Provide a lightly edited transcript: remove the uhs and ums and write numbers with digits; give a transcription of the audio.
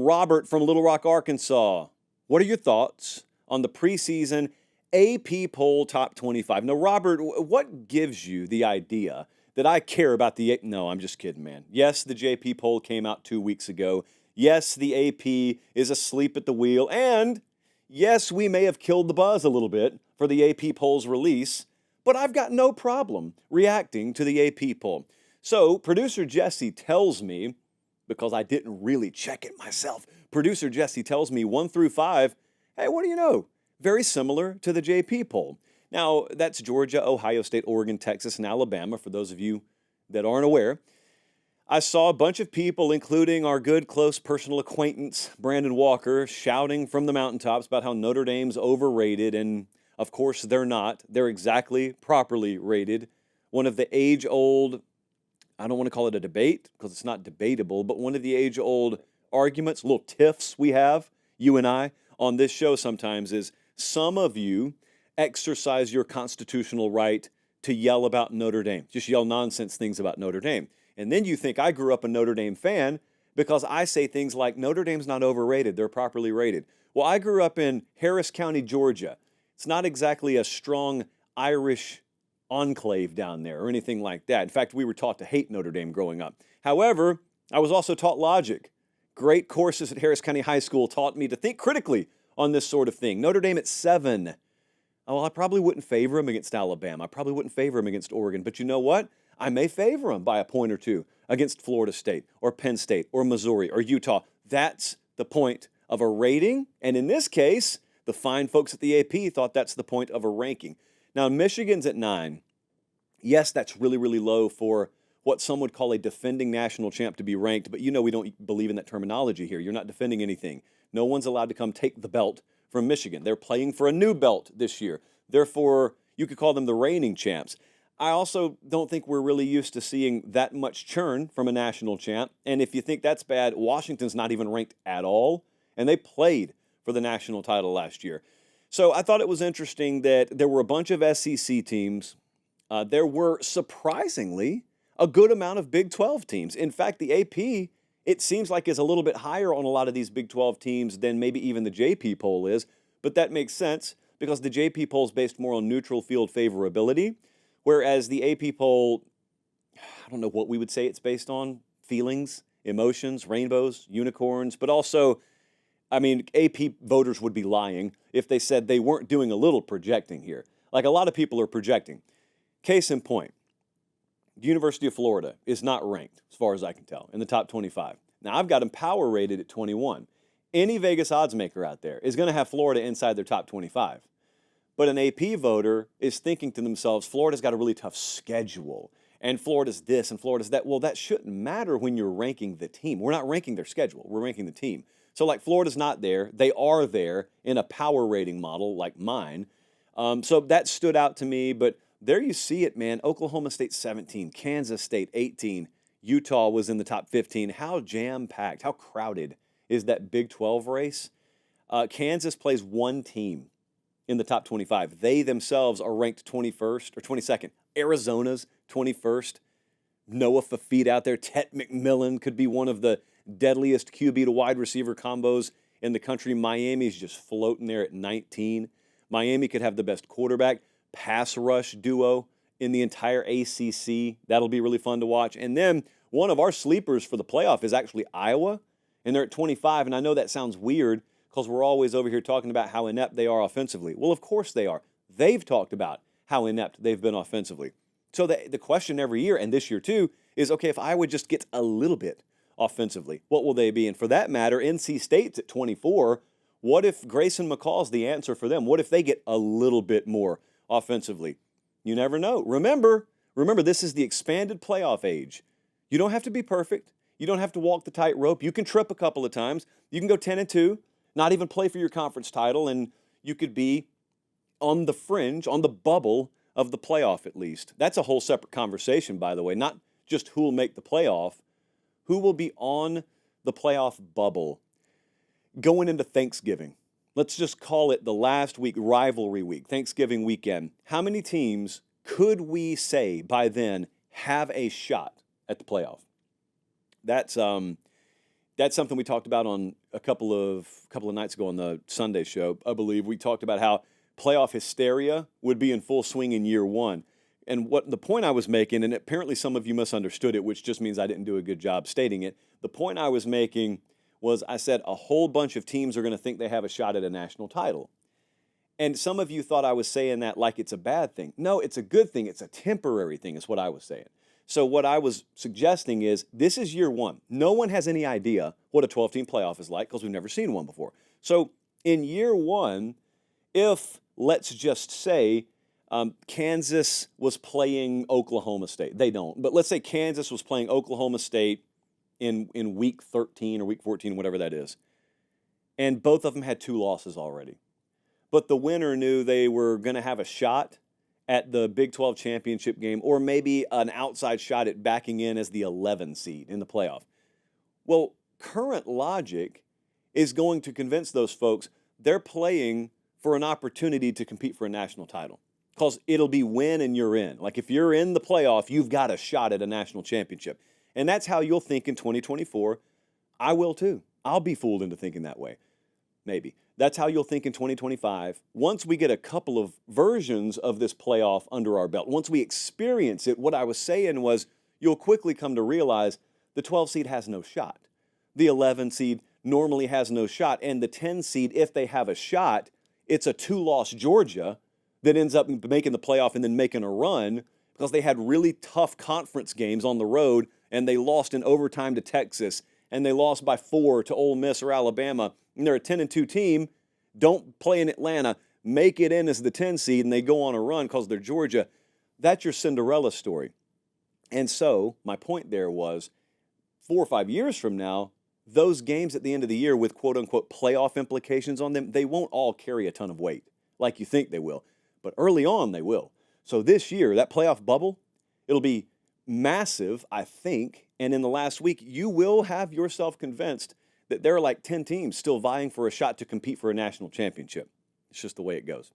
Robert from Little Rock, Arkansas. What are your thoughts on the preseason AP poll top 25? Now, Robert, what gives you the idea that I care about the No, I'm just kidding, man. Yes, the JP poll came out 2 weeks ago. Yes, the AP is asleep at the wheel. And yes, we may have killed the buzz a little bit for the AP poll's release, but I've got no problem reacting to the AP poll. So, producer Jesse tells me, because I didn't really check it myself, producer Jesse tells me 1 through 5, hey, what do you know? Very similar to the JP poll. Now, that's Georgia, Ohio State, Oregon, Texas, and Alabama, for those of you that aren't aware. I saw a bunch of people, including our good, close personal acquaintance, Brandon Walker, shouting from the mountaintops about how Notre Dame's overrated, and of course they're not. They're exactly properly rated. One of the age-old, I don't want to call it a debate because it's not debatable, but one of the age-old arguments, little tiffs we have, you and I, on this show sometimes is some of you exercise your constitutional right to yell about Notre Dame, just yell nonsense things about Notre Dame. And then you think I grew up a Notre Dame fan because I say things like Notre Dame's not overrated, they're properly rated. Well, I grew up in Harris County, Georgia. It's not exactly a strong Irish enclave down there or anything like that. In fact, we were taught to hate Notre Dame growing up. However, I was also taught logic. Great courses at Harris County High School taught me to think critically on this sort of thing. Notre Dame at 7. Oh, I probably wouldn't favor them against Alabama. I probably wouldn't favor them against Oregon. But you know what? I may favor them by a point or two against Florida State or Penn State or Missouri or Utah. That's the point of a rating. And in this case, the fine folks at the AP thought that's the point of a ranking. Now, Michigan's at 9. Yes, that's really, really low for what some would call a defending national champ to be ranked. But you know we don't believe in that terminology here. You're not defending anything. No one's allowed to come take the belt from Michigan. They're playing for a new belt this year. Therefore, you could call them the reigning champs. I also don't think we're really used to seeing that much churn from a national champ. And if you think that's bad, Washington's not even ranked at all. And they played for the national title last year. So I thought it was interesting that there were a bunch of SEC teams. There were, surprisingly, a good amount of Big 12 teams. In fact, the AP, it seems like is a little bit higher on a lot of these Big 12 teams than maybe even the JP poll is. But that makes sense because the JP poll is based more on neutral field favorability. Whereas the AP poll, I don't know what we would say it's based on, feelings, emotions, rainbows, unicorns, but also, I mean, AP voters would be lying if they said they weren't doing a little projecting here. Like a lot of people are projecting. Case in point, the University of Florida is not ranked, as far as I can tell, in the top 25. Now, I've got them power rated at 21. Any Vegas odds maker out there is going to have Florida inside their top 25. But an AP voter is thinking to themselves, Florida's got a really tough schedule, and Florida's this, and Florida's that. Well, that shouldn't matter when you're ranking the team. We're not ranking their schedule. We're ranking the team. So, like, Florida's not there. They are there in a power rating model like mine. So that stood out to me. But there you see it, man. Oklahoma State 17, Kansas State 18, Utah was in the top 15. How jam-packed, how crowded is that Big 12 race? Kansas plays one team in the top 25. They themselves are ranked 21st or 22nd. Arizona's 21st. Noah Fafita out there. Tet McMillan could be one of the deadliest QB to wide receiver combos in the country. Miami's just floating there at 19. Miami could have the best quarterback, pass rush duo in the entire ACC. That'll be really fun to watch. And then one of our sleepers for the playoff is actually Iowa, and they're at 25. And I know that sounds weird, because we're always over here talking about how inept they are offensively. Well, of course they are. They've talked about how inept they've been offensively. So the question every year, and this year too, is, okay, if Iowa just gets a little bit offensively, what will they be? And for that matter, NC State's at 24. What if Grayson McCall's the answer for them? What if they get a little bit more offensively? You never know. Remember, this is the expanded playoff age. You don't have to be perfect. You don't have to walk the tightrope. You can trip a couple of times. You can go 10-2. Not even play for your conference title, and you could be on the fringe, on the bubble of the playoff at least. That's a whole separate conversation, by the way, not just who will make the playoff, who will be on the playoff bubble going into Thanksgiving. Let's just call it the last week, rivalry week, Thanksgiving weekend. How many teams could we say by then have a shot at the playoff? That's That's something we talked about on a couple of nights ago on the Sunday show. I believe we talked about how playoff hysteria would be in full swing in year one. And what the point I was making, and apparently some of you misunderstood it, which just means I didn't do a good job stating it. The point I was making was I said a whole bunch of teams are going to think they have a shot at a national title. And some of you thought I was saying that like it's a bad thing. No, it's a good thing. It's a temporary thing is what I was saying. So what I was suggesting is this is year one. No one has any idea what a 12-team playoff is like because we've never seen one before. So in year one, if, let's just say, Kansas was playing Oklahoma State. They don't. But let's say Kansas was playing Oklahoma State in week 13 or week 14, whatever that is. And both of them had 2 losses already. But the winner knew they were going to have a shot at the Big 12 championship game, or maybe an outside shot at backing in as the 11 seed in the playoff. Well, current logic is going to convince those folks they're playing for an opportunity to compete for a national title. Because it'll be win and you're in. Like if you're in the playoff, you've got a shot at a national championship. And that's how you'll think in 2024. I will too. I'll be fooled into thinking that way. Maybe. That's how you'll think in 2025. Once we get a couple of versions of this playoff under our belt, once we experience it, what I was saying was you'll quickly come to realize the 12 seed has no shot. The 11 seed normally has no shot. And the 10 seed, if they have a shot, it's a 2-loss Georgia that ends up making the playoff and then making a run because they had really tough conference games on the road and they lost in overtime to Texas and they lost by 4 to Ole Miss or Alabama. And they're a 10-2 team. Don't play in Atlanta. Make it in as the 10 seed and they go on a run because they're Georgia. That's your Cinderella story. And so my point there was 4 or 5 years from now, those games at the end of the year with quote-unquote playoff implications on them, they won't all carry a ton of weight like you think they will. But early on, they will. So this year, that playoff bubble, it'll be massive, I think. And in the last week, you will have yourself convinced that there are like 10 teams still vying for a shot to compete for a national championship. It's just the way it goes.